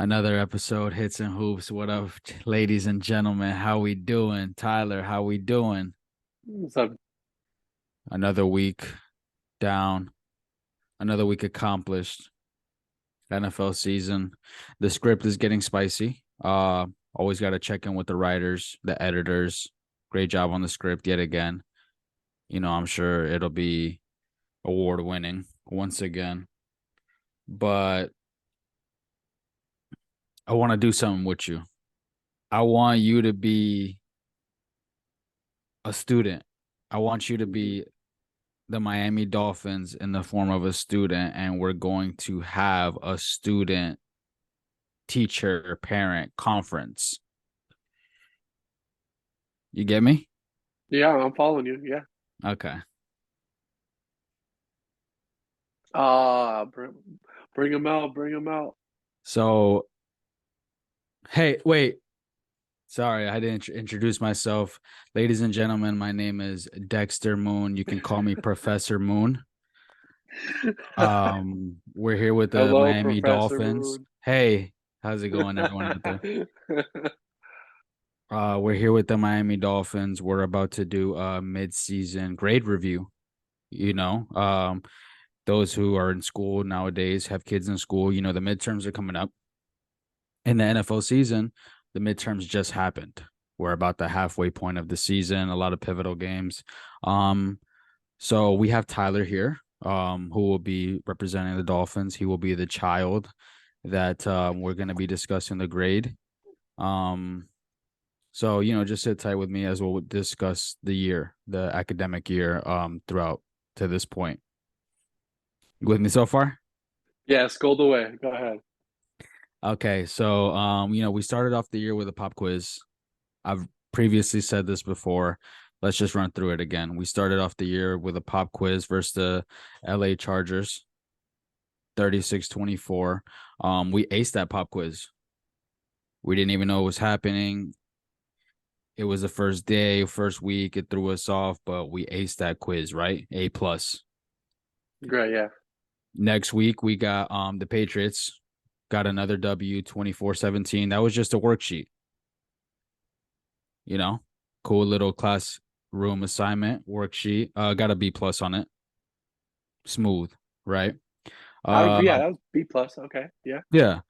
Another episode, Hits and Hoops. What up, ladies and gentlemen? How we doing? Tyler, how we doing? What's up? Another week down, another week accomplished. NFL season. The script is getting spicy. Always got to check in with the writers, the editors. Great job on the script yet again. I'm sure it'll be award winning once again. But I want to do something with you. I want you to be a student. I want you to be the Miami Dolphins in the form of a student, and we're going to have a student teacher parent conference. You get me? Yeah, I'm following you. Yeah. Okay. Bring him out. Bring him out. So, hey, wait. Sorry, I didn't introduce myself. Ladies and gentlemen, my name is Dexter Moon. You can call me Professor Moon. We're here with the Hello, Miami Professor Dolphins. Moon. Hey, how's it going, everyone out there? We're here with the Miami Dolphins. We're about to do a mid-season grade review. You know, um, those who are in school nowadays have kids in school. The midterms are coming up. In the NFL season, the midterms just happened. We're about the halfway point of the season, a lot of pivotal games. Um, so we have Tyler here, who will be representing the Dolphins. He will be the child that we're going to be discussing the grade. Um, so just sit tight with me as we'll discuss the academic year, throughout to this point. You with me so far? Yeah, scold away. Go ahead. Okay, so we started off the year with a pop quiz. I've previously said this before. Let's just run through it again. We started off the year with a pop quiz versus the LA Chargers, 36-24. We aced that pop quiz. We didn't even know it was happening. It was the first day, first week. It threw us off, but we aced that quiz, right? A plus. Great. Yeah. Next week we got the Patriots got another W 24-17. That was just a worksheet, you know. Cool little classroom assignment worksheet. Got a B plus on it. Smooth, right? Uh Yeah, that was B plus. Okay. Yeah. yeah.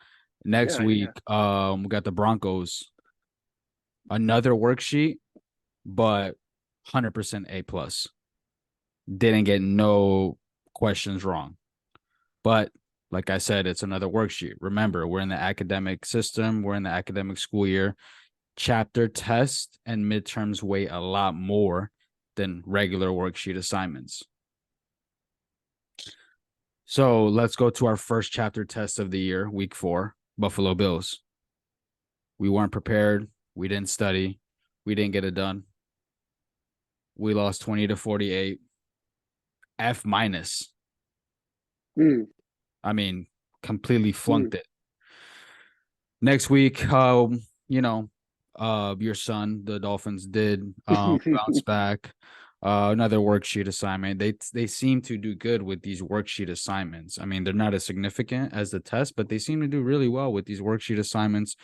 Next Yeah. Yeah. week, we got the Broncos. Another worksheet, but 100% A plus. Didn't get no questions wrong. But like I said, it's another worksheet. Remember, we're in the academic system, we're in the academic school year. Chapter tests and midterms weigh a lot more than regular worksheet assignments. So let's go to our first chapter test of the year, week 4, Buffalo Bills. We weren't prepared. We didn't study. We didn't get it done. We lost 20-48. F minus. Mm, I mean, completely mm. flunked it. Next week, your son, the Dolphins did bounce back. Another worksheet assignment. They seem to do good with these worksheet assignments. I mean, they're not as significant as the test, but they seem to do really well with these worksheet assignments.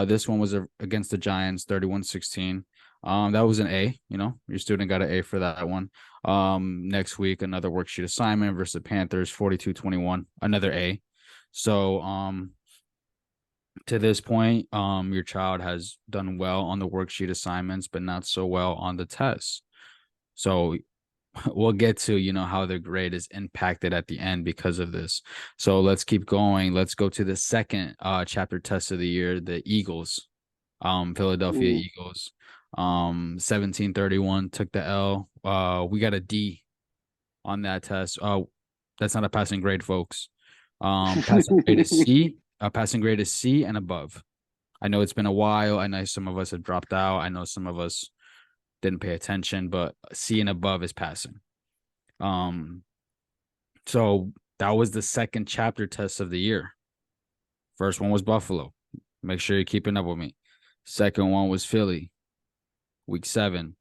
This one was against the Giants, 31-16. That was an A. Your student got an A for that one. Next week, another worksheet assignment versus the Panthers, 42-21, another A. So, to this point, your child has done well on the worksheet assignments, but not so well on the tests. So we'll get to, how their grade is impacted at the end because of this. So let's keep going. Let's go to the second chapter test of the year, the Eagles, Philadelphia Mm. Eagles. 17-31 took the L. We got a D on that test. That's not a passing grade, folks. Passing grade is C. Passing grade is C and above. I know it's been a while. I know some of us have dropped out. I know some of us didn't pay attention, but C and above is passing. Um, so that was the second chapter test of the year. First one was Buffalo. Make sure you're keeping up with me. Second one was Philly, week 7.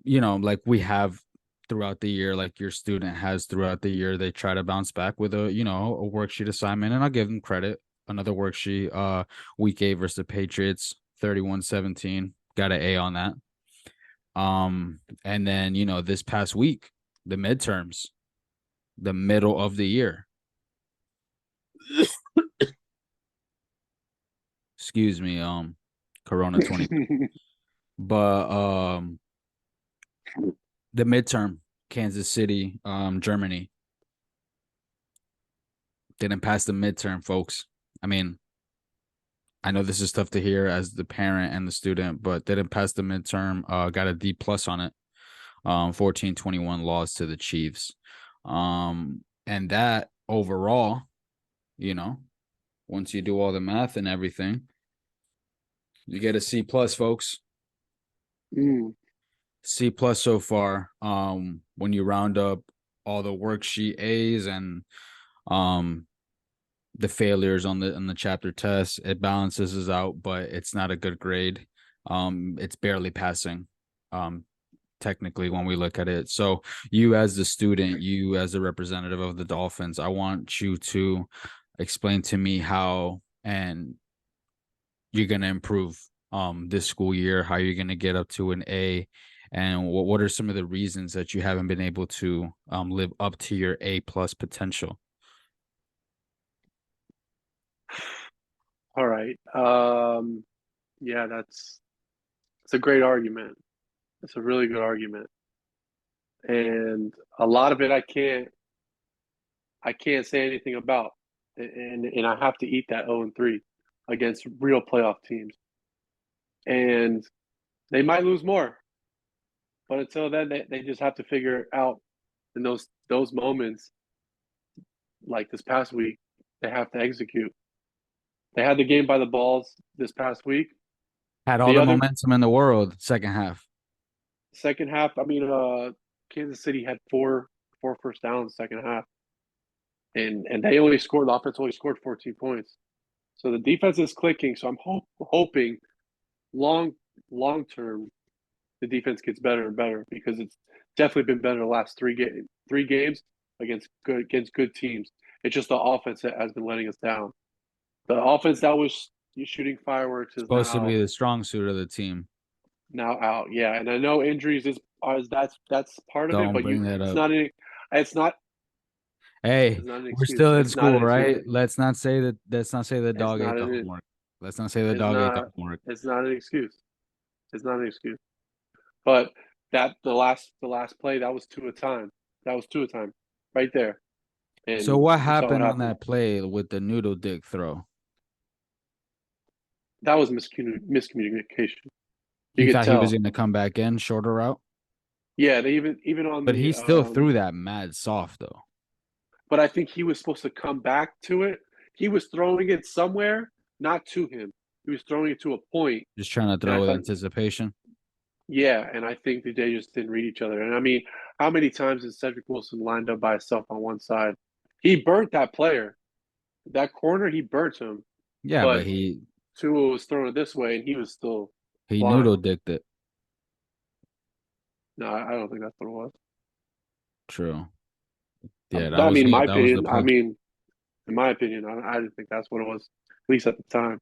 Like we have throughout the year, like your student has throughout the year, they try to bounce back with a worksheet assignment, and I'll give them credit. another worksheet. Week 8 versus the Patriots, 31-17. Got an A on that. And then, this past week, the midterms, the middle of the year. Excuse me, Corona 20. But the midterm, Kansas City, Germany. Didn't pass the midterm, folks. I mean, I know this is tough to hear as the parent and the student, but didn't pass the midterm. Got a D plus on it. 14-21 loss to the Chiefs. And that overall, once you do all the math and everything, you get a C plus, folks. C plus so far. When you round up all the worksheet A's and the failures on the chapter test, it balances out, but it's not a good grade. It's barely passing. Technically, when we look at it. So you as the student, you as a representative of the Dolphins, I want you to explain to me how and you're going to improve this school year, how you're going to get up to an A, and what are some of the reasons that you haven't been able to live up to your A plus potential. All right. Yeah, it's a great argument. It's a really good argument. And a lot of it I can't say anything about. And I have to eat that 0-3 against real playoff teams. And they might lose more. But until then, they just have to figure out in those moments, like this past week, they have to execute. They had the game by the balls this past week. Had all the momentum in the world, second half. Second half, I mean, Kansas City had four first downs second half. And they only scored, the offense only scored 14 points. So the defense is clicking. So I'm hoping long term the defense gets better and better, because it's definitely been better the last three games against good teams. It's just the offense that has been letting us down. The offense that was shooting fireworks is supposed now to be the strong suit of the team. Now out, yeah, and I know injuries is that's part of it, but it's not. Hey, we're still in school, right? Let's not say that. Let's not say the dog ate the homework. Let's not say the dog ate the homework. It's not an excuse. It's not an excuse. But the last play, that was two a time. That was two a time, right there. And so what happened on that play with the noodle dick throw? That was miscommunication. You thought he was going to come back in shorter route? Yeah, they even on. But he still threw that mad soft though. But I think he was supposed to come back to it. He was throwing it somewhere, not to him. He was throwing it to a point. Just trying to throw with anticipation. Yeah, and I think they just didn't read each other. And I mean, how many times has Cedric Wilson lined up by himself on one side? He burnt that player. That corner, he burnt him. Yeah, but Tua was throwing it this way, and he was still noodle dicked it. No, I don't think that's what it was. True. Yeah, I mean, in my opinion, I didn't think that's what it was, at least at the time.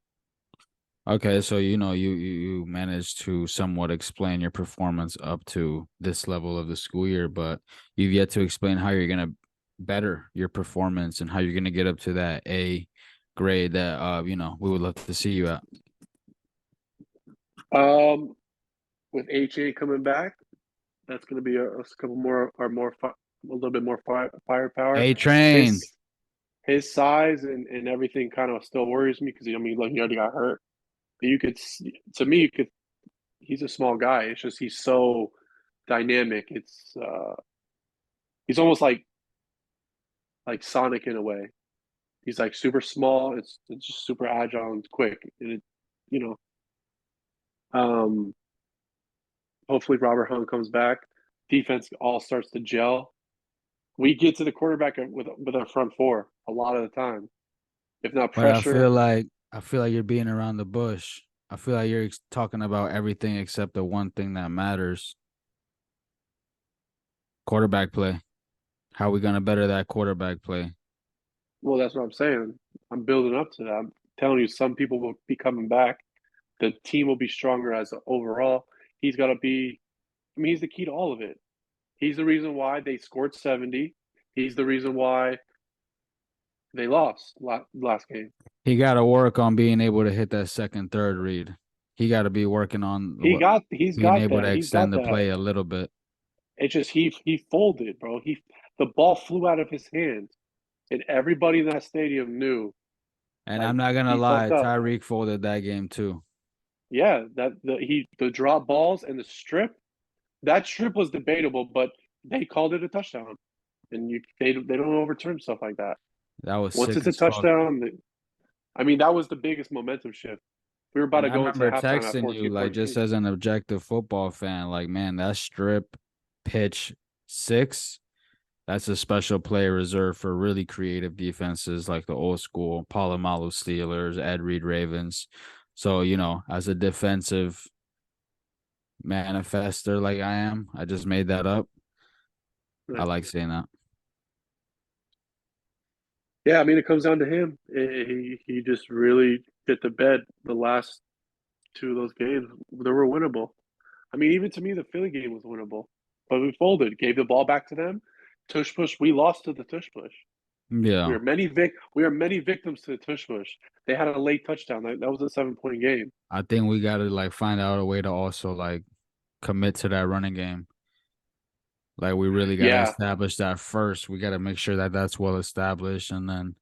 Okay, so you managed to somewhat explain your performance up to this level of the school year, but you've yet to explain how you're gonna better your performance and how you're gonna get up to that A grade that we would love to see you at. With HA coming back, that's gonna be a couple more or more a little bit more firepower. A-Train. His size and everything kind of still worries me, because he already got hurt. But he's a small guy. It's just he's so dynamic. He's almost like Sonic in a way. He's like super small. It's just super agile and quick. And hopefully Robert Hunt comes back. Defense all starts to gel. We get to the quarterback with our front four a lot of the time, if not pressure. But I feel like you're being around the bush. I feel like you're talking about everything except the one thing that matters. Quarterback play. How are we going to better that quarterback play? Well, that's what I'm saying. I'm building up to that. I'm telling you, some people will be coming back. The team will be stronger as a overall. He's got to be. I mean, he's the key to all of it. He's the reason why they scored 70. He's the reason why they lost last game. He got to work on being able to hit that second, third read. He got to be working on He's being got able to that. He's extend got the that. play a little bit. It's just he folded, bro. The ball flew out of his hands, and everybody in that stadium knew. And Like I'm not gonna he lie, fucked up. Tyreek folded that game too. Yeah, the drop balls and the strip. That strip was debatable, but they called it a touchdown, and they don't overturn stuff like that. That was Once sick it's a as fuck. touchdown, I mean that was the biggest momentum shift. We were about And to I go into remember halftime at texting you 14 like point just game. as an objective football fan, like man, that strip pitch six, that's a special play reserved for really creative defenses like the old school Palomalu Steelers, Ed Reed Ravens. So, as a defensive manifester like I am, I just made that up. I like saying that. Yeah, I mean it comes down to him. He just really hit the bed the last two of those games. They were winnable. I mean, even to me, the Philly game was winnable, but we folded, gave the ball back to them. Tush push. We lost to the tush push. Yeah. We are many victims to the tush push. They had a late touchdown. That was a 7 point game. I think we got to like find out a way to also like commit to that running game. Like we really got to Yeah, establish that first. We got to make sure that that's well established and then,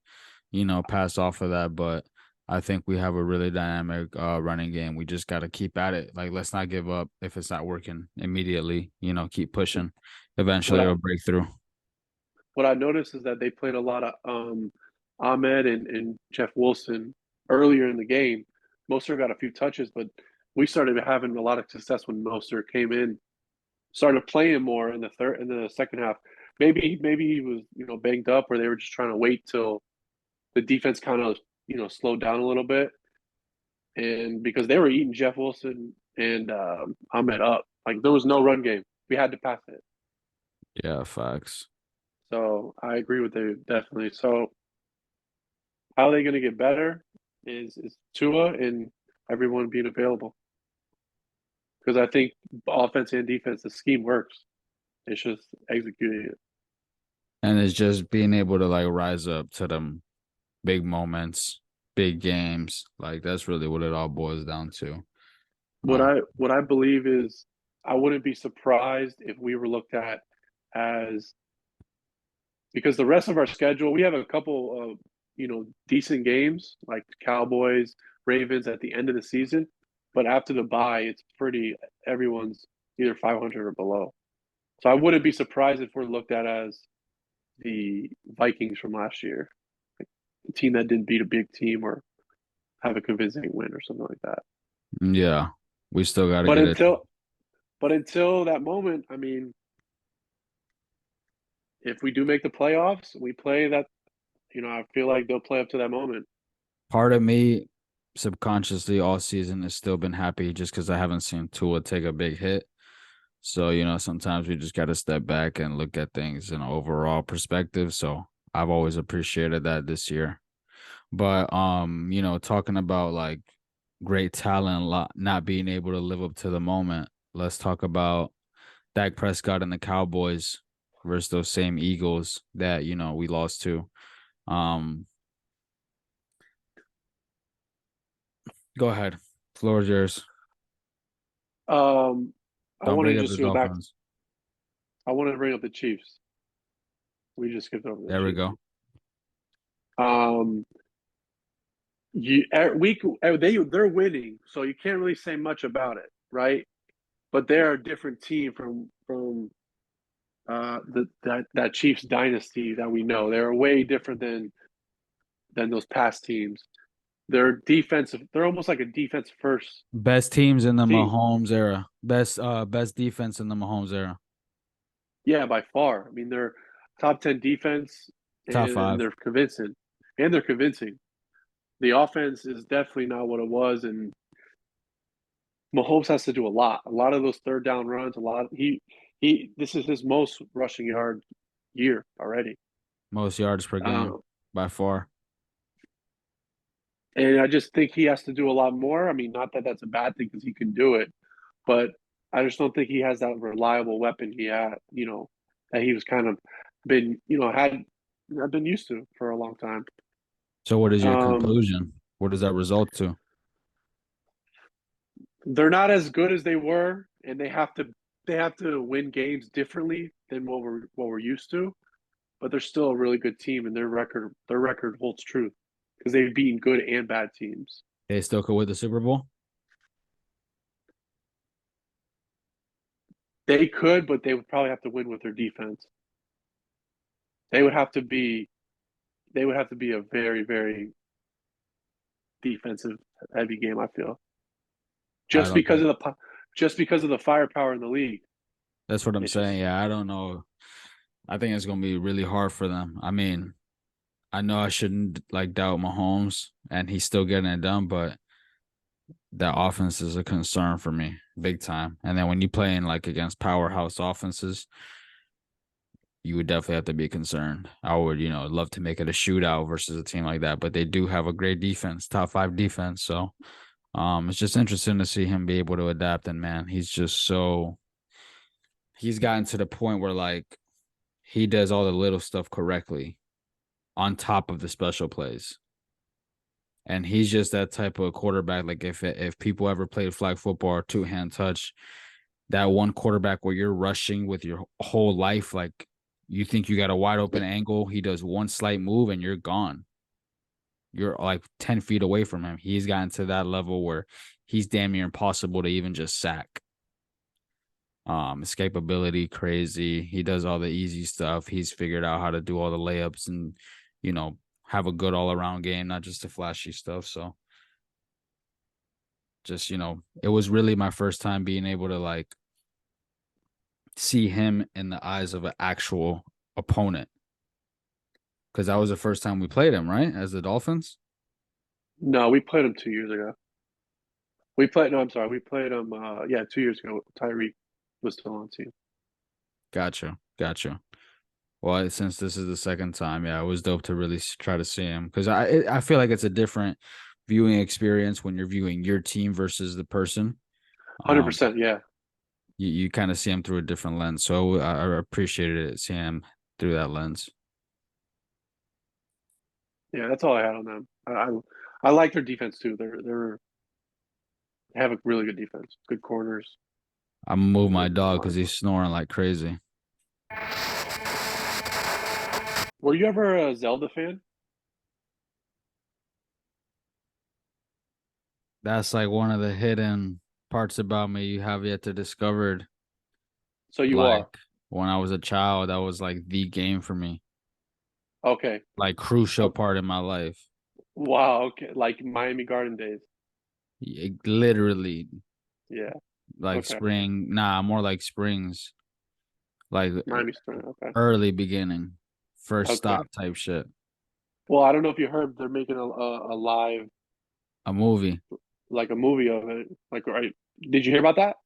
pass off of that. But I think we have a really dynamic running game. We just got to keep at it. Like let's not give up if it's not working immediately. Keep pushing. what Eventually I it'll break through. what I noticed is that they played a lot of Ahmed and Jeff Wilson earlier in the game. Mostert got a few touches, but we started having a lot of success when Mostert came in, started playing more in the second half. Maybe he was banged up, or they were just trying to wait till the defense kind of slowed down a little bit, and because they were eating Jeff Wilson and Ahmed up, like there was no run game. We had to pass it. Yeah, facts. So I agree with you definitely. So how are they going to get better is Tua and everyone being available, because I think offense and defense the scheme works. It's just executing it. And it's just being able to like rise up to them big moments, big games. Like that's really what it all boils down to. What I believe is I wouldn't be surprised if we were looked at as, because the rest of our schedule, we have a couple of decent games like Cowboys, Ravens at the end of the season, but after the bye, it's pretty everyone's either 500 or below. So I wouldn't be surprised if we're looked at as the Vikings from last year, like a team that didn't beat a big team or have a convincing win or something like that. Yeah, we still got to But get it. until that moment, I mean, if we do make the playoffs, we play that. I feel like they'll play up to that moment. Part of me subconsciously all season has still been happy just because I haven't seen Tua take a big hit. So, sometimes we just got to step back and look at things in an overall perspective. So I've always appreciated that this year. But, talking about like great talent not being able to live up to the moment, let's talk about Dak Prescott and the Cowboys versus those same Eagles that, we lost to. Um, Go ahead. Floor is yours. Um, I Don't wanted bring to up just the go back. Dolphins. I wanted to bring up the Chiefs. We just skipped over the There we Chiefs. go. Um, they're winning, so you can't really say much about it, right? But they're a different team from that Chiefs dynasty that we know. They're way different than those past teams. They're defensive. They're almost like a defense first Best teams in the team. Mahomes era. Best defense in the Mahomes era. Yeah, by far. I mean, they're top 10 defense, Top and five. they're convincing. And they're convincing. The offense is definitely not what it was, and Mahomes has to do a lot. A lot of those third down runs. A lot. He. This is his most rushing yard year already. Most yards per game Uh, by far. And I just think he has to do a lot more. I mean, not that that's a bad thing because he can do it, but I just don't think he has that reliable weapon he had, that he was kind of been, had I've been used to for a long time. So what is your Um, conclusion? What does that result to? they're not as good as they were, and they have to win games differently than what we're used to. But they're still a really good team, and their record holds true because they've beaten good and bad teams. They still could win the Super Bowl? They could, but they would probably have to win with their defense. They would have to be they would have to be a very, very defensive heavy game, I feel. I Just don't because think of the just because of the firepower in the league. that's what I'm It's saying. just Yeah, I don't know. I think it's gonna be really hard for them. I mean, I know I shouldn't like doubt Mahomes and he's still getting it done, but that offense is a concern for me, big time. And then when you play in like against powerhouse offenses, you would definitely have to be concerned. I would, love to make it a shootout versus a team like that, but they do have a great defense, top five defense. So, it's just interesting to see him be able to adapt. And man, he's gotten to the point where like he does all the little stuff correctly on top of the special plays. And he's just that type of quarterback. Like if people ever played flag football or two hand touch, that one quarterback where you're rushing with your whole life, like you think you got a wide open angle, he does one slight move and you're gone. You're like 10 feet away from him. He's gotten to that level where he's damn near impossible to even just sack. Escapability crazy. He does all the easy stuff. He's figured out how to do all the layups and you know have a good all around game, not just the flashy stuff. So just it was really my first time being able to like see him in the eyes of an actual opponent because that was the first time we played him, right? As the Dolphins. no. We played them 2 years ago. We played. No, I'm sorry. We played them. Yeah, 2 years ago. Tyreek was still on the team. Gotcha. Well, since this is the second time, yeah, it was dope to really try to see him because I feel like it's a different viewing experience when you're viewing your team versus the person. Hundred Um, percent. Yeah, you kind of see him through a different lens, so I appreciated it seeing him through that lens. yeah. That's all I had on them. I like their defense too. They have a really good defense. Good corners. I'm gonna move my Good dog because line. he's snoring like crazy. Were you ever a Zelda fan? That's like one of the hidden parts about me you have yet to discover. So you are. Like when I was a child, that was like the game for me, Okay. like crucial Oh, part in my life. wow. Okay. Like Miami Garden days. Literally, Yeah. like Okay. spring. Nah, more like springs, like Miami Spring. Okay. early beginning, first Okay. stop type shit. Well, I don't know if you heard they're making a live A movie. like a movie of it. Like, right? Did you hear about that?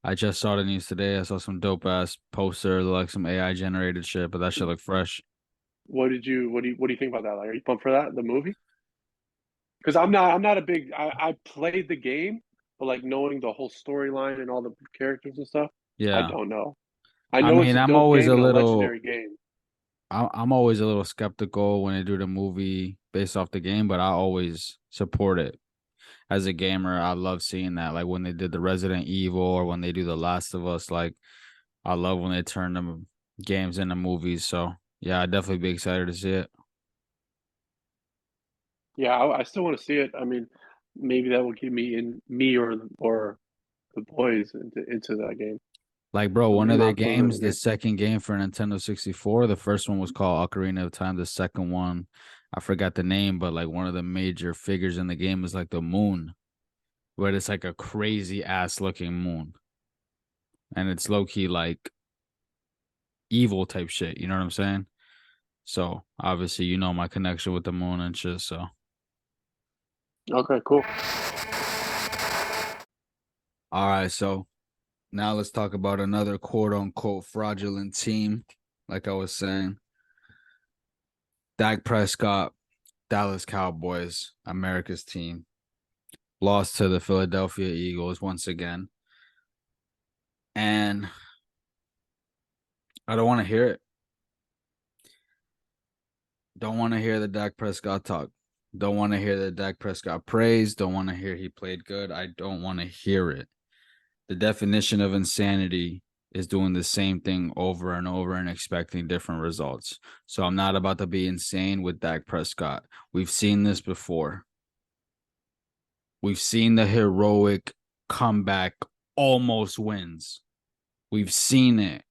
I just saw the news today. I saw some dope ass poster, like some AI generated shit, but that shit look fresh. What do you think about that? Like, are you pumped for that? The movie? Because I'm not a big. I played the game, but like knowing the whole storyline and all the characters and stuff, I Yeah, don't know. I I know it's mean, a I'm dope always game a and a little legendary game. I'm always a little skeptical when they do the movie based off the game, but I always support it. As a gamer, I love seeing that. Like when they did the Resident Evil or when they do the Last of Us, like I love when they turn them games into movies. So yeah, I'd definitely be excited to see it. Yeah, I still want to see it. I mean, maybe that will get me or the boys into that game. Like, bro, I one mean, of their not playing games, that the game. second game for Nintendo 64, the first one was called Ocarina of Time. The second one, I forgot the name, but like one of the major figures in the game is like the moon, but it's like a crazy ass looking moon. And it's low key like evil type shit. You know what I'm saying? So obviously, my connection with the moon and shit. So, Okay, cool. all right. So now let's talk about another quote unquote fraudulent team. Like I was saying, Dak Prescott. Dallas Cowboys, America's team, lost to the Philadelphia Eagles once again. And I don't want to hear it. Don't want to hear the Dak Prescott talk. Don't want to hear the Dak Prescott praise. Don't want to hear he played good. I don't want to hear it. The definition of insanity is doing the same thing over and over and expecting different results. So I'm not about to be insane with Dak Prescott. We've seen this before. We've seen the heroic comeback almost wins. We've seen it.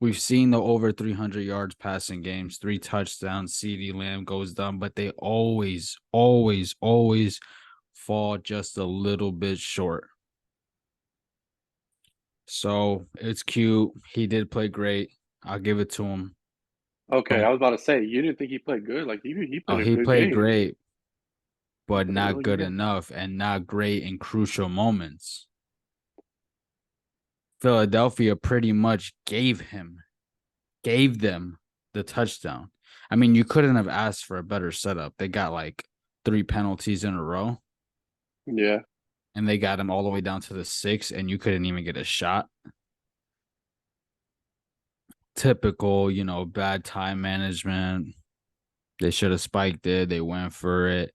We've seen the over 300 yards passing games, 3 touchdowns, CeeDee Lamb goes down, but they always, always, always fall just a little bit short. So it's cute. He did play great. I'll give it to him. Okay, But I was about to say you didn't think he played good. Like he oh, played a he good played game. great, He but played a not really good good game. enough and not great in crucial moments. Philadelphia pretty much gave them the touchdown. I mean, you couldn't have asked for a better setup. They got like 3 penalties in a row, Yeah. and they got him all the way down to the 6, and you couldn't even get a shot. Typical, bad time management. They should have spiked it. They went for it.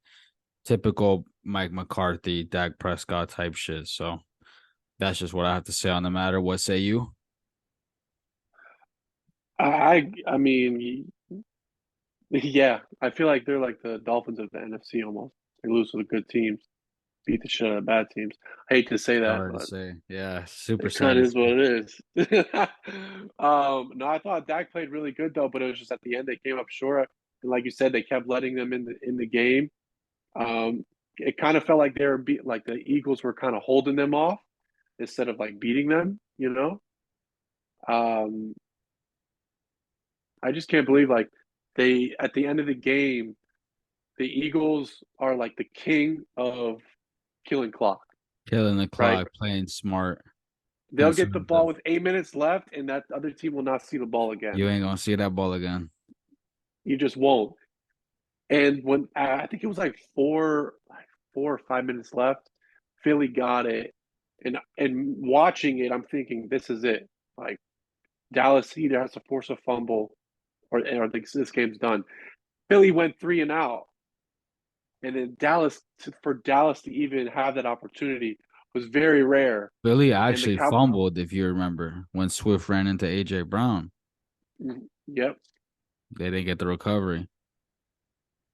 Typical Mike McCarthy, Dak Prescott type shit. So that's just what I have to say on the matter. What say you? I mean, yeah, I feel like they're like the Dolphins of the NFC almost. They lose to the good teams, beat the shit out of bad teams. I hate to say that, Sorry to but say. Yeah, super it sad kind to of is what say. it is. No, I thought Dak played really good though, but it was just at the end they came up short. And like you said, they kept letting them in the game. Um, it kind of felt like they were like the Eagles were kind of holding them off instead of like beating them. Um, I just can't believe like they at the end of the game, the Eagles are like the king of killing clock, Killing the right? clock, playing smart, They'll get the ball conservative. with 8 minutes left, and that other team will not see the ball again. You ain't gonna see that ball again. You just won't. And when I think it was like 4 or 5 minutes left, Philly got it, and watching it, I'm thinking this is it. Like Dallas either has to force a fumble, or this game's done. Philly went three and out, and then for Dallas to even have that opportunity was very rare. Philly And the actually Cow, fumbled, if you remember, when Swift ran into AJ Brown. yep. They didn't get the recovery.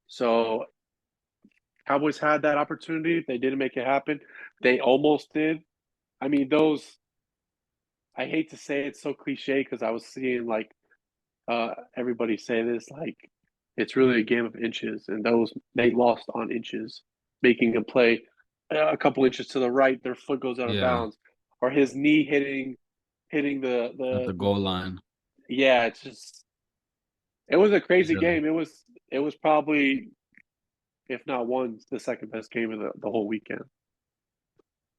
So Cowboys had that opportunity. They didn't make it happen. They almost did. I mean, those. I hate to say it's so cliche because I was seeing like everybody say this like it's really a game of inches, and those they lost on inches, making a play a couple inches to the right, their foot goes out of Yeah, bounds, or his knee hitting at the goal line. yeah. It's just it was a crazy Yeah, game. It was probably if not one the second best game of the whole weekend.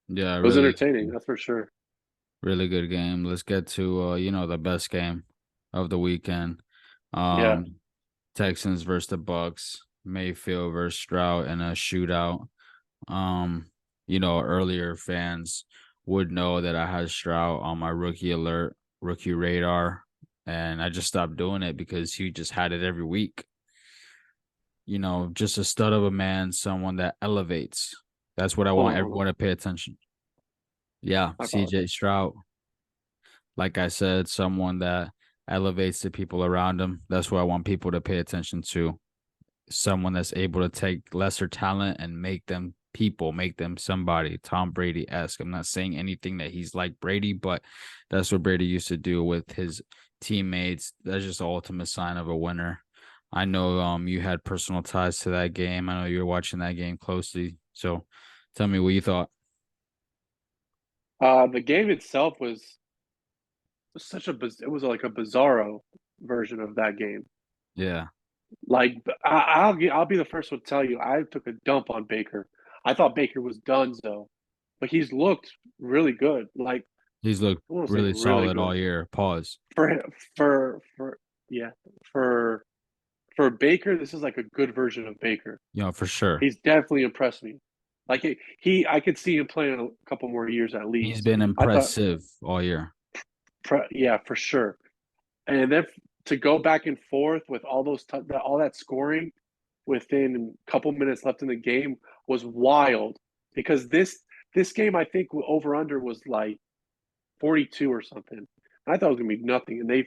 yeah, It was really, entertaining, that's for sure. really good game. Let's get to the best game of the weekend. Yeah. Um, Texans versus the Bucs, Mayfield versus Stroud in a shootout. Um, earlier fans would know that I had Stroud on my rookie alert, rookie radar, and I just stopped doing it because he just had it every week. Just a stud of a man, someone that elevates. That's what I want Hold on. everyone to pay attention. Yeah, I CJ apologize. Stroud, like I said, someone that elevates the people around him. That's what I want people to pay attention to. Someone that's able to take lesser talent and make them people, make them somebody. Tom Brady esque. I'm not saying anything that he's like Brady, but that's what Brady used to do with his teammates. That's just the ultimate sign of a winner. I know you had personal ties to that game. I know you were watching that game closely. So tell me what you thought. The game itself was it was like a bizarro version of that game. Yeah. Like I'll be the first one to tell you I took a dump on Baker. I thought Baker was done though, but he's looked really good. Like He's looked I want to say really really solid good all year. Pause. for for yeah for. for Baker, this is like a good version of Baker. For sure. He's definitely impressed me. Like I could see him playing a couple more years at He's least. been I thought, impressive all year. yeah, for sure. And then to go back and forth with all that scoring within a couple minutes left in the game was wild because this game I think over under was like 42 or something. I thought it was gonna be nothing, and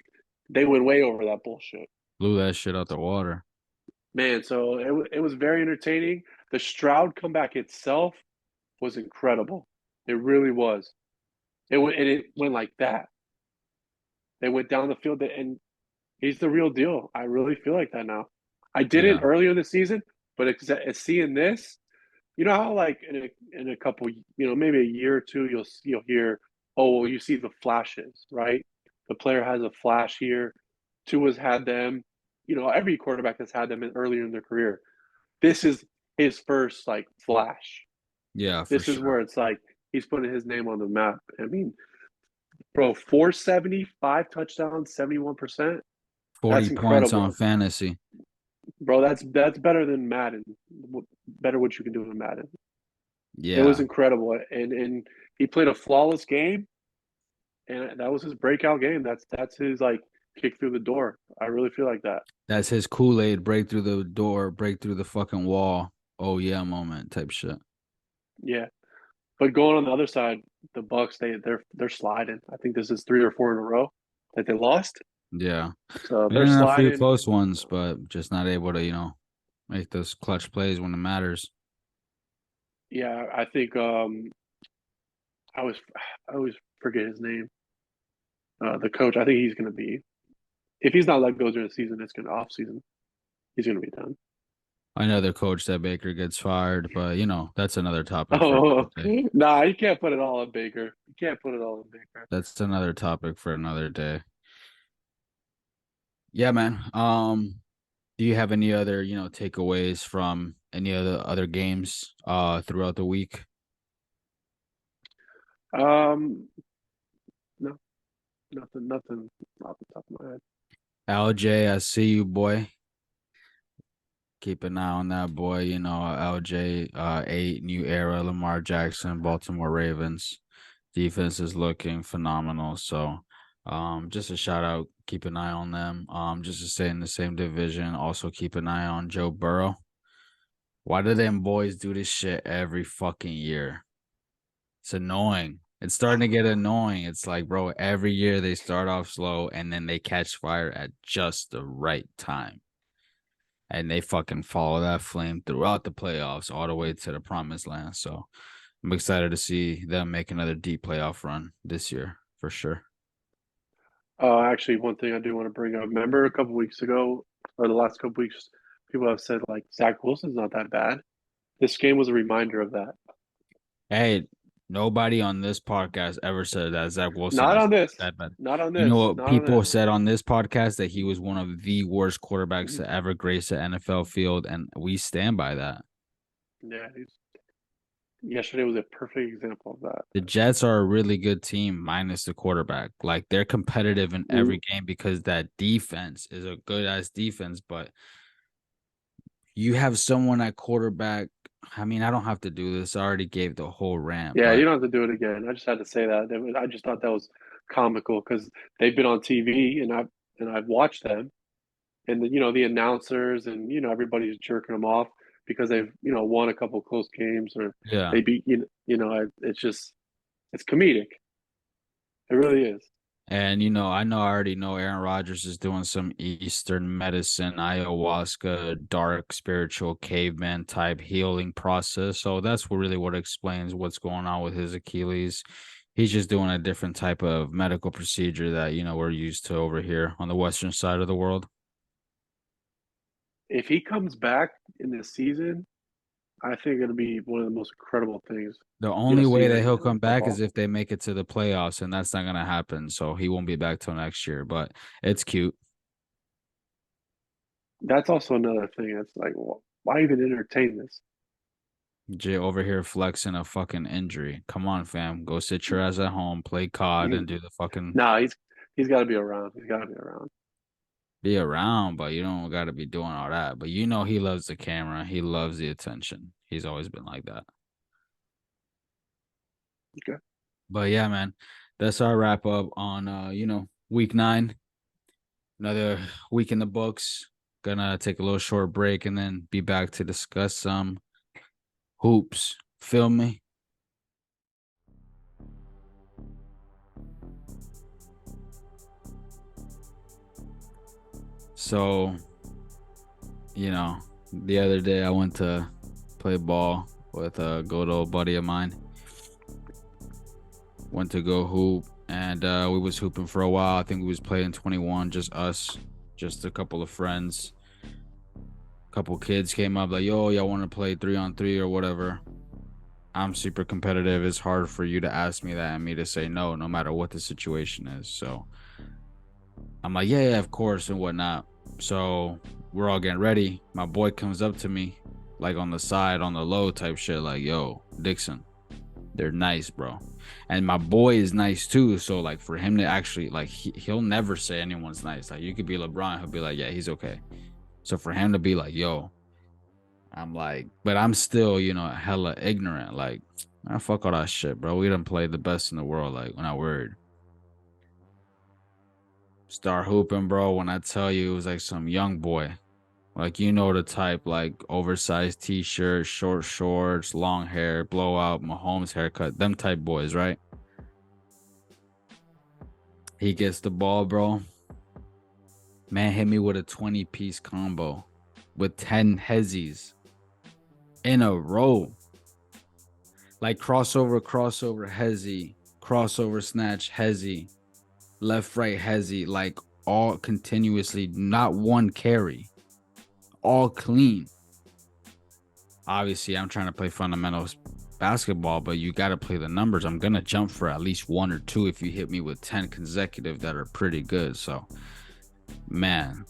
they went way over that bullshit. Blew that shit out the water. Man, so it was very entertaining. The Stroud comeback itself was incredible. It really was. It went like that. They went down the field, and he's the real deal. I really feel like that now. I didn't Yeah. earlier in the season, but it's seeing this, you know how like in a couple, maybe a year or two, you'll hear, oh, well, you see the flashes, right? The player has a flash here. Tua's had them. Every quarterback has had them earlier in their career. This is his first like flash. Yeah, for This is sure. where it's like he's putting his name on the map. I mean, bro, 475 touchdowns, 71%. 40 That's points on incredible. fantasy. Bro, that's better than Madden. Better what you can do in Madden. It was Yeah. incredible, and he played a flawless game, and that was his breakout game. That's his like kick through the door. I really feel like that. That's his Kool-Aid, break through the door, break through the fucking wall. Oh yeah, moment type shit. Yeah, but going on the other side, the Bucs they're sliding. I think this is 3 or 4 in a row that they lost. Yeah. So Been they're in a few sliding. close ones, but just not able to, make those clutch plays when it matters. Yeah, I think I was I always forget his name. The coach. I think he's going to be if he's not let go during the season, it's going to off season. He's going to be done. Another coach that Baker gets fired, but that's another topic for Oh, another day. nah, you can't put it all on Baker. You can't put it all on Baker. That's another topic for another day. Yeah, man. Do you have any other, takeaways from any other games throughout the week? Um, no, nothing off the top of my head. LJ, I see you, boy. Keep an eye on that boy. LJ, 8, new era, Lamar Jackson, Baltimore Ravens. Defense is looking phenomenal. So, just a shout out. Keep an eye on them. Just to stay in the same division. Also, keep an eye on Joe Burrow. Why do them boys do this shit every fucking year? It's annoying. It's starting to get annoying. It's like, bro, every year they start off slow and then they catch fire at just the right time. And they fucking follow that flame throughout the playoffs all the way to the promised land. So I'm excited to see them make another deep playoff run this year for sure. Actually, one thing I do want to bring up. Remember a couple weeks ago, or the last couple weeks, people have said like Zach Wilson's not that bad. This game was a reminder of that. Hey, nobody on this podcast ever said that Zach Wilson Not is on this. that bad. Not on You know this. what Not on people this. said on this podcast that he was one of the worst quarterbacks to ever grace the NFL field, and we stand by that. Yeah, yesterday was a perfect example of that. The Jets are a really good team minus the quarterback. Like they're competitive in every game because that defense is a good ass defense, but you have someone at quarterback. I mean, I don't have to do this. I already gave the whole rant, Yeah, you but don't have to do it again. I just had to say that. I just thought that was comical because they've been on TV and I've watched them and the announcers and everybody's jerking them off because they've won a couple close games or yeah. they beat it's just it's comedic. It really is. And I already know Aaron Rodgers is doing some Eastern medicine, ayahuasca, dark spiritual caveman type healing process. So that's really what explains what's going on with his Achilles. He's just doing a different type of medical procedure that, we're used to over here on the western side of the world. If he comes back in this season, I think it'll be one of the most incredible things The you'll only see way that in, he'll in come back is football. if they make it to the playoffs, and that's not going to happen. So he won't be back till next year, but it's cute. That's also another thing. It's like, why even entertain this? Jay over here flexing a fucking injury. Come on, fam. Go sit your ass at home, play COD, and do the fucking. Nah, he's got to be around. He's got to be around. be around, but you don't got to be doing all that. But you know, he loves the camera. He loves the attention. He's always been like that. Okay. But yeah, man, that's our wrap up on week 9. Another week in the books. Gonna take a little short break and then be back to discuss some hoops. Feel me? So, the other day I went to play ball with a good old buddy of mine. Went to go hoop, and we was hooping for a while. I think we was playing 21, just us, just a couple of friends. A couple kids came up like, yo, y'all want to play 3-on-3 or whatever. I'm super competitive. It's hard for you to ask me that and me to say no, no matter what the situation is. So I'm like, yeah, of course, and whatnot. So we're all getting ready. My boy comes up to me, like on the side, on the low type shit, like, yo, Dixon, they're nice, bro. And my boy is nice too. So like for him to actually like he'll never say anyone's nice. Like you could be LeBron, he'll be like, yeah, he's okay. So for him to be like, yo, I'm like, but I'm still, hella ignorant. Like, I fuck all that shit, bro. We done played the best in the world. Like, when I word. Start hooping, bro. When I tell you it was like some young boy. Like, the type, like oversized t-shirt, short shorts, long hair, blowout, Mahomes haircut, them type boys, right? He gets the ball, bro. Man hit me with a 20-piece combo with 10 hezzies in a row. Like crossover, hezzy, crossover, snatch, hezzy, left, right, hezzy, like all continuously, not one carry, all clean. Obviously, I'm trying to play fundamentals basketball, but you got to play the numbers. I'm going to jump for at least 1 or 2 if you hit me with 10 consecutive that are pretty good. So, man,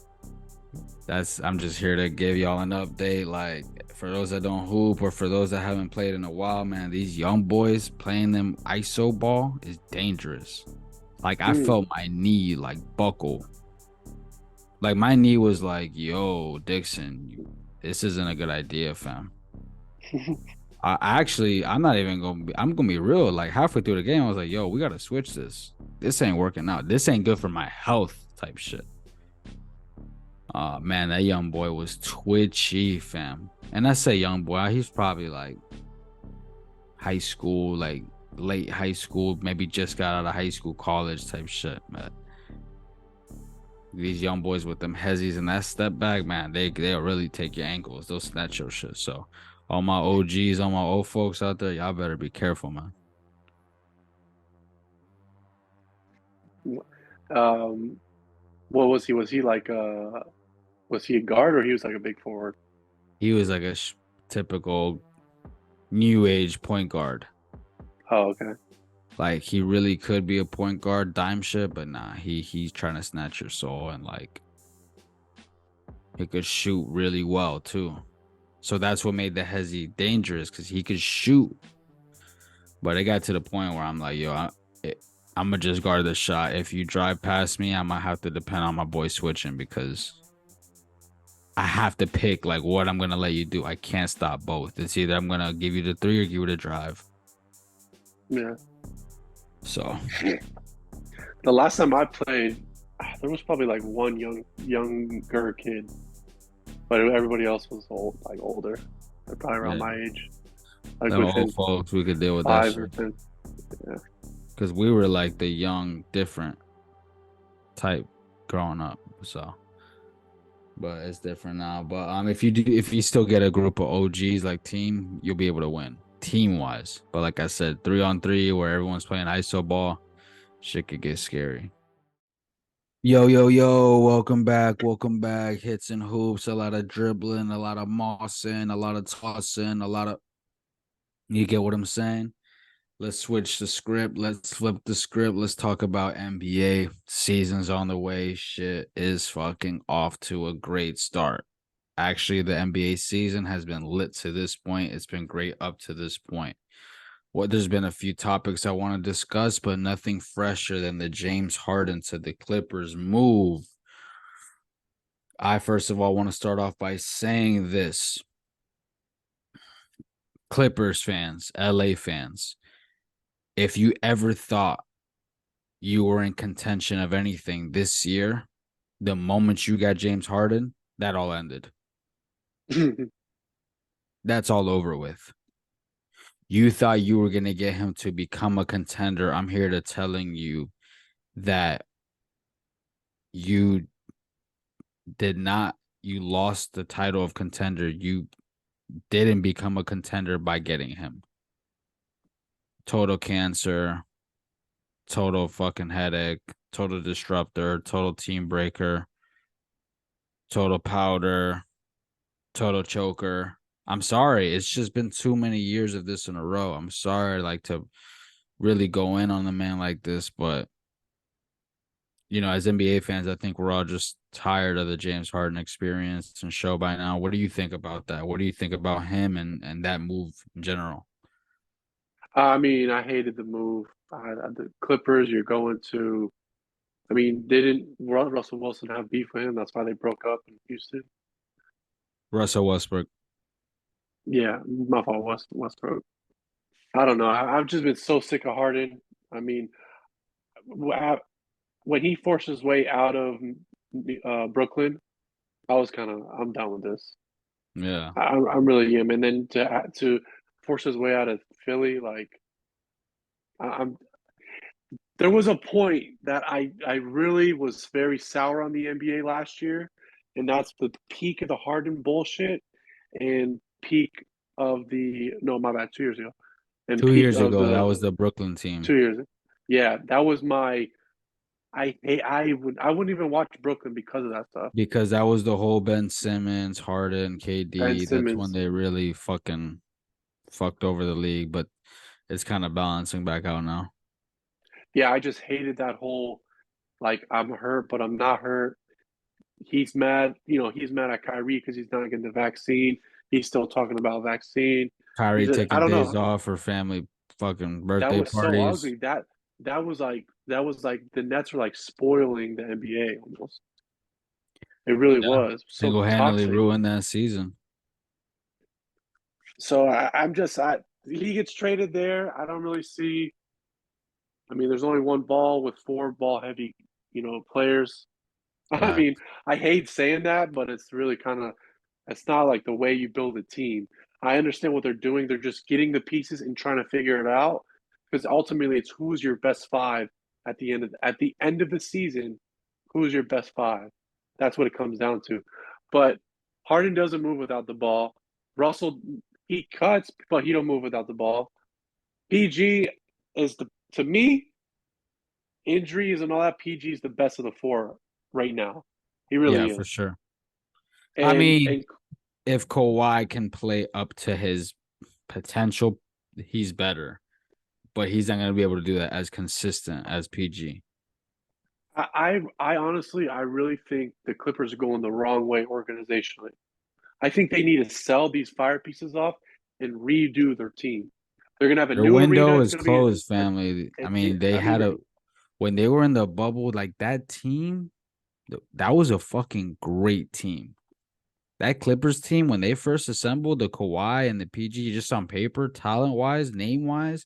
I'm just here to give y'all an update. Like, for those that don't hoop or for those that haven't played in a while, man, these young boys playing them ISO ball is dangerous. Like, I felt my knee like buckle. Like, my knee was like, yo, Dixon, this isn't a good idea, fam. I'm not even I'm gonna be real. Like, halfway through the game, I was like, yo, we gotta switch this. This ain't working out. This ain't good for my health type shit. Man, that young boy was twitchy, fam. And I say young boy, he's probably like high school, like late high school, maybe just got out of high school, college type shit. But these young boys with them hezzies and that step back, man, they'll really take your ankles. They'll snatch your shit. So all my OGs, all my old folks out there, y'all better be careful, man. What was he? Was he like was he a guard or he was like a big forward? He was like a typical new age point guard. Oh, okay. Like he really could be a point guard dime shit, but nah, he's trying to snatch your soul and like he could shoot really well too. So that's what made the hezzy dangerous because he could shoot. But it got to the point where I'm like, yo, I'm gonna just guard the shot. If you drive past me, I might have to depend on my boy switching because I have to pick like what I'm gonna let you do. I can't stop both. It's either I'm gonna give you the 3 or give you the drive. Yeah. So the last time I played, there was probably like one younger kid, but everybody else was older. They're probably around my age. Like them old folks, we could deal with that shit. 5 or 10. Yeah. Because we were like the young, different type growing up. So, but it's different now. But if you still get a group of OGs like team, you'll be able to win team wise. But like I said, 3-on-3 where everyone's playing ISO ball, shit could get scary. Yo, welcome back. Hits and hoops, a lot of dribbling, a lot of mossing, a lot of tossing, you get what I'm saying? Let's switch the script. Let's flip the script. Let's talk about NBA. Season's on the way. Shit is fucking off to a great start. Actually, the NBA season has been lit to this point. It's been great up to this point. There's been a few topics I want to discuss, but nothing fresher than the James Harden to the Clippers move. I first of all want to start off by saying this. Clippers fans, LA fans, if you ever thought you were in contention of anything this year, the moment you got James Harden, that all ended. That's all over with. You thought you were going to get him to become a contender. I'm here to telling you that you did not, you lost the title of contender. You didn't become a contender by getting him. Total cancer, total fucking headache, total disruptor, total team breaker, total powder, total choker. I'm sorry. It's just been too many years of this in a row. I'm sorry, like, to really go in on the man like this, but as NBA fans, I think we're all just tired of the James Harden experience and show by now. What do you think about that? What do you think about him and that move in general? I mean, I hated the move. The Clippers, you're going to. I mean, didn't Russell Wilson have beef with him? That's why they broke up in Houston. Russell Westbrook. Yeah, my fault, Westbrook. I don't know. I've just been so sick of Harden. I mean, when he forced his way out of Brooklyn, I'm done with this. Yeah. I'm really am. And then to force his way out of Philly, like I'm. There was a point that I really was very sour on the NBA last year, and that's the peak of the Harden bullshit and peak of the no, my bad, 2 years ago, and Two peak years of ago, that the was the Brooklyn team 2 years. Yeah, that was my. I wouldn't even watch Brooklyn because of that stuff. because that was the whole Ben Simmons, Harden, Ben KD. That's when Simmons. they really fucking fucked over the league, but it's kind of balancing back out now. Yeah, I just hated that whole like I'm hurt, but I'm not hurt. He's mad. He's mad at Kyrie because he's not getting the vaccine. He's still talking about vaccine. Kyrie I taking don't days know. off for family fucking That birthday was so parties. ugly. That was like the Nets were like spoiling the NBA almost. It really Yeah. was so Single-handedly toxic. ruined that season. So I'm just he gets traded there. I don't really see. I mean, there's only one ball with four ball heavy, players. I Yeah. mean, I hate saying that, but it's really kind of it's not like the way you build a team. I understand what they're doing. They're just getting the pieces and trying to figure it out because ultimately it's who's your best five at the end of the season. Who's your best five? That's what it comes down to. But Harden doesn't move without the ball. Russell he cuts, but he don't move without the ball. PG is the to me injuries and all that. PG is the best of the four right now. He Yeah, really for is. sure. I And mean, and if Kawhi can play up to his potential, he's better. But he's not going to be able to do that as consistent as PG. I honestly, I really think the Clippers are going the wrong way organizationally. I think they need to sell these fire pieces off and redo their team. They're gonna have a Their new arena. window It's is gonna be closed, family. I mean, they I had mean, a when they were in the bubble, like that team, that was a fucking great team. That Clippers team, when they first assembled the Kawhi and the PG, just on paper, talent wise, name wise,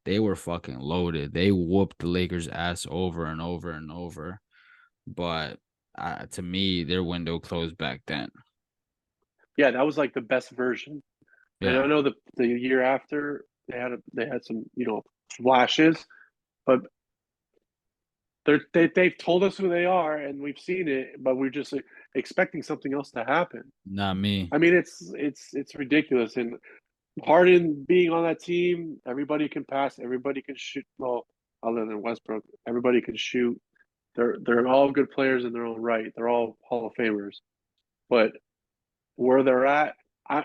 they were fucking loaded. They whooped the Lakers' ass over and over and over. But to me, their window closed back then. yeah, that was like the best version. And I Yeah. know the year after they had some flashes, but they've told us who they are and we've seen it, but we're just expecting something else to happen. Not me. I mean, it's ridiculous. And Harden being on that team, everybody can pass, everybody can shoot. Well, other than Westbrook, everybody can shoot. They're all good players in their own right. They're all Hall of Famers. But where they're at, I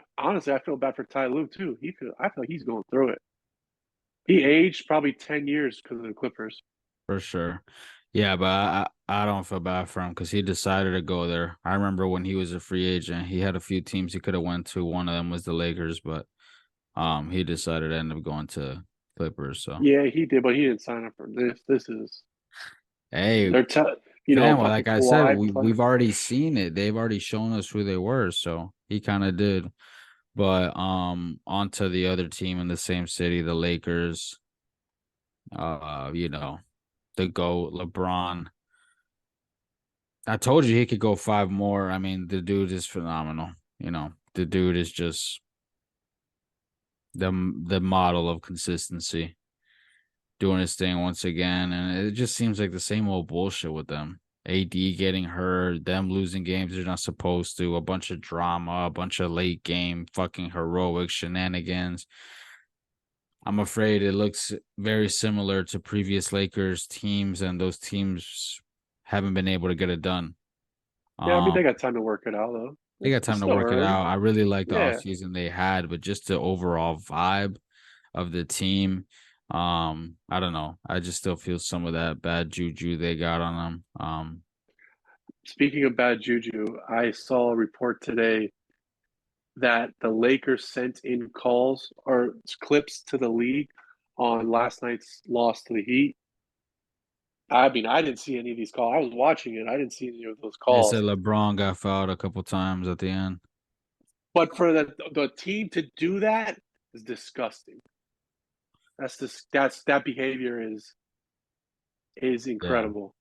feel bad for Ty Lue too. I feel like he's going through it. He aged probably 10 years because of the Clippers. For sure. Yeah, but I don't feel bad for him because he decided to go there. I remember when he was a free agent, he had a few teams he could have went to. One of them was the Lakers, but he decided to end up going to Clippers. So Yeah, he did, but he didn't sign up for this. This is hey, they're te- Fam, well, fucking like I said, Kawhi we play. we've already seen it. They've already shown us who they were, so he kind of did. But on to the other team in the same city, the Lakers. You know, the GOAT, LeBron. I told you he could go five more. I mean, the dude is phenomenal. You know, the dude is just the model of consistency, doing his thing once again, and it just seems like the same old bullshit with them. AD getting hurt, them losing games they're not supposed to, a bunch of drama, a bunch of late game fucking heroic shenanigans. I'm afraid it looks very similar to previous Lakers teams, and those teams haven't been able to get it done. Yeah, I mean they Um, got time to work it out though. they got It's time to still work it early. out. I really like the Yeah. offseason they had, but just the overall vibe of the team. I don't know. I just still feel some of that bad juju they got on them. Speaking of bad juju, I saw a report today that the Lakers sent in calls or clips to the league on last night's loss to the Heat. I mean, I didn't see any of these calls. I was watching it. I didn't see any of those They said calls. LeBron got fouled a couple times at the end. But for the team to do that is disgusting. That behavior is Yeah. incredible.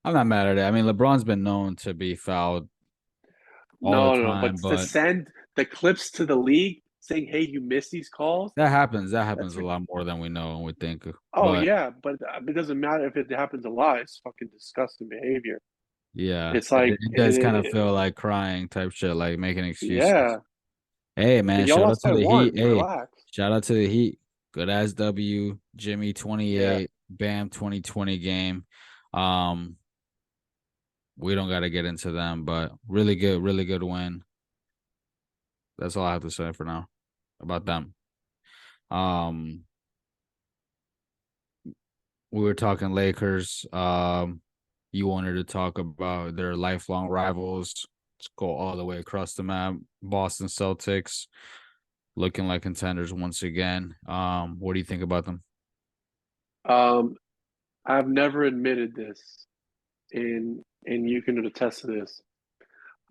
I'm not mad at it. I mean, LeBron's been known to be fouled all the No, no, no. time, But to but send the clips to the league saying, "Hey, you missed these calls," that happens. That that's happens a lot more than we know and we think. oh But yeah, but it doesn't matter if it happens a lot. It's fucking disgusting behavior. yeah, It's like it does kind of feel like crying type shit, like making excuses. yeah. Hey And man, y'all shout out lost to by the Heat. one. Hey, Relax. shout out to the Heat. Good ass W. Jimmy Yeah. 28. Bam 2020 game. Um, we don't gotta get into them, but really good win. That's all I have to say for now about them. Um, we were talking Lakers. You wanted to talk about their lifelong rivals. Let's go all the way across the map. Boston Celtics looking like contenders once again. What do you think about them? Um, I've never admitted this, and you can attest to this.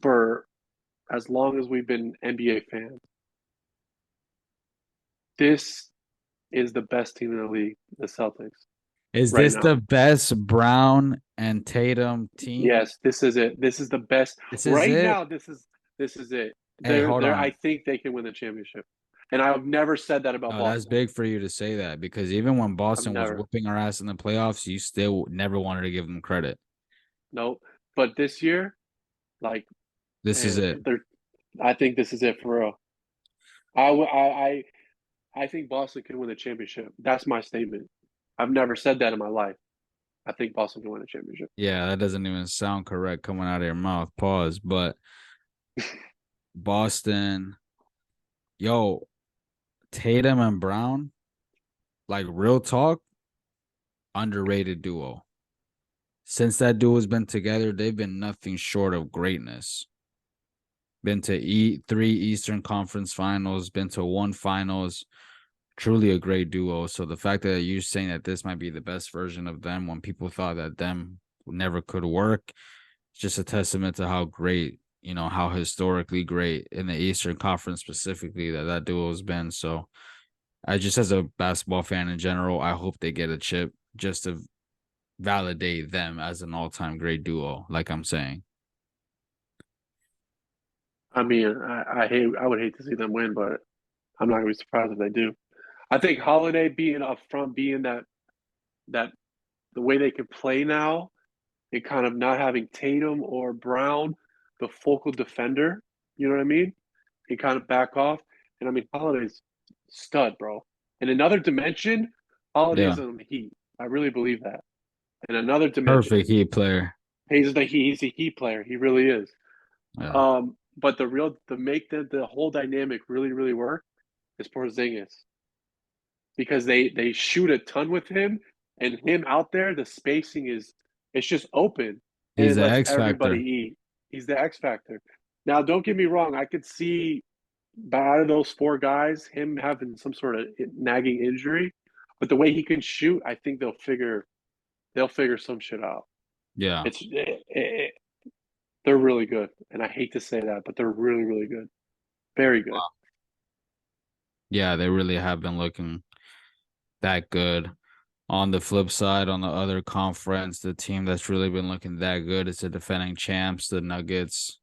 For as long as we've been NBA fans, this is the best team in the league, the Celtics, Is right this now. the best Brown and Tatum team? Yes, this is it. This is the best. This is Right it. now, this is it. Hey, hold I on. think they can win the championship. And I've never said that about No, that's Boston. big for you to say that because even when I've Boston was never. whooping our ass in the playoffs, you still never wanted to give them credit. Nope. But this year, like, This is man, it. they're I think this is it for real. I think Boston can win the championship. That's my statement. I've never said that in my life. I think Boston can win the championship. Yeah, that doesn't even sound correct coming out of your mouth. Pause. But Boston, yo, Tatum and Brown, like real talk, underrated duo. Since that duo's been together, they've been nothing short of greatness. Been to three Eastern Conference finals, been to one finals. Truly a great duo. So the fact that you're saying that this might be the best version of them when people thought that them never could work, it's just a testament to how great, how historically great in the Eastern Conference specifically that duo has been. So I just as a basketball fan in general, I hope they get a chip just to validate them as an all-time great duo, like I'm saying. I mean, I would hate to see them win, but I'm not gonna be surprised if they do. I think Holiday being up front, being that the way they can play now, and kind of not having Tatum or Brown, the focal defender, you know what I mean? And kind of back off. And I mean, Holiday's stud, bro. In another dimension, Yeah. Holiday's on the Heat. I really believe that. In another dimension, Perfect Heat player. he's a Heat player. He really is. Yeah. But to make the whole dynamic really work is Porzingis because they shoot a ton with him and him out there. The spacing is it's just open and He's it the lets X everybody factor. eat. He's the X factor. Now, don't get me wrong. I could see out of those four guys, him having some sort of nagging injury, but the way he can shoot, I think they'll figure some shit out. Yeah. It's they're really good, and I hate to say that, but they're really, really good, very good. Yeah, they really have been looking that good. On the flip side, on the other conference, the team that's really been looking that good is the defending champs, the Nuggets.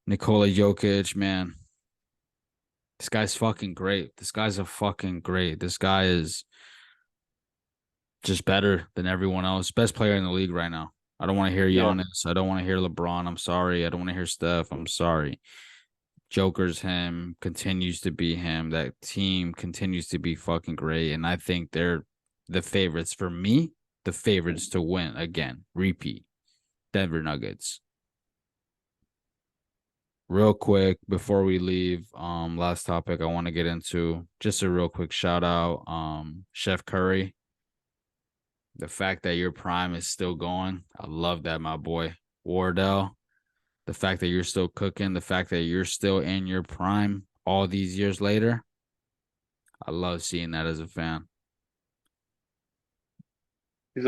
Nikola Jokic, man, this guy's fucking great. This guy's a fucking great. This guy is just better than everyone else. Best player in the league right now. I don't want to hear Yeah, Giannis. I don't want to hear LeBron. I'm sorry. I don't want to hear Steph. I'm sorry. Joker's him, continues to be him. That team continues to be fucking great. And I think they're the favorites for me, the favorites to win again. Repeat. Denver Nuggets. Real quick before we leave, last topic I want to get into. Just a real quick shout out. Chef Curry. The fact that your prime is still going. I love that, my boy. Wardell. The fact that you're still cooking, the fact that you're still in your prime all these years later. I love seeing that as a fan. he's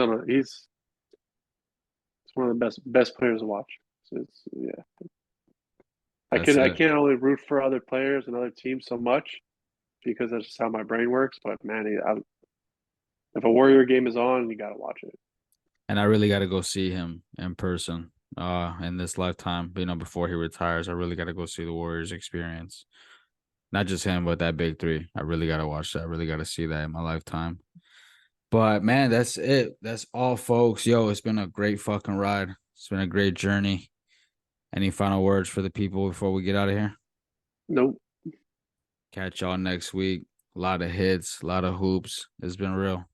one of the best players to watch. So yeah, That's I it. can't only root for other players and other teams so much because that's just how my brain works. But man, if a Warrior game is on, you got to watch it. And I really got to go see him in person in this lifetime, before he retires. I really got to go see the Warriors experience. Not just him, but that big three. I really got to watch that. I really got to see that in my lifetime. But man, that's it. That's all, folks. Yo, it's been a great fucking ride. It's been a great journey. Any final words for the people before we get out of here? Nope. Catch y'all next week. A lot of hits, a lot of hoops. It's been real.